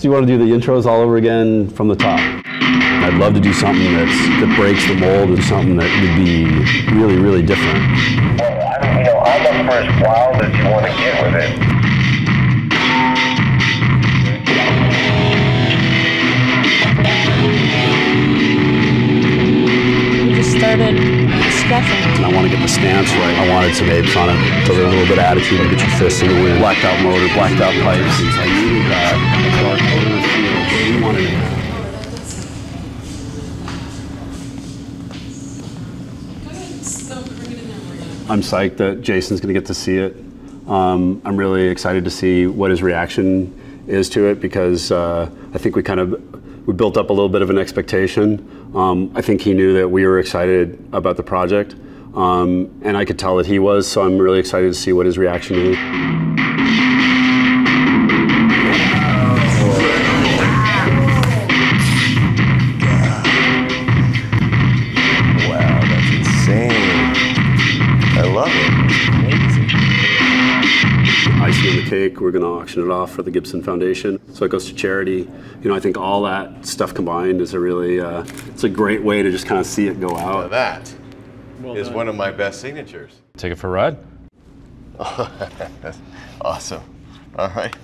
Do you want to do the intros all over again from the top? I'd love to do something that breaks the mold and something that would be really, really different. Well, I'm up for as wild as you want to get with it. We just started discussing. I want to get the stance right. I wanted some apes on it, so there's a little bit of attitude to get your fists in the wind. Blacked out motor, blacked out pipes. I needed that. Dark color in the field. You wanted it. I'm psyched that Jason's going to get to see it. I'm really excited to see what his reaction is to it, because I think we built up a little bit of an expectation. I think he knew that we were excited about the project, and I could tell that he was, so I'm really excited to see what his reaction is. Icing on the cake, we're going to auction it off for the Gibson Foundation, so it goes to charity. I think all that stuff combined is a really, it's a great way to just kind of see it go out. Now that is one of my best signatures. Take it for a ride? That's awesome. All right.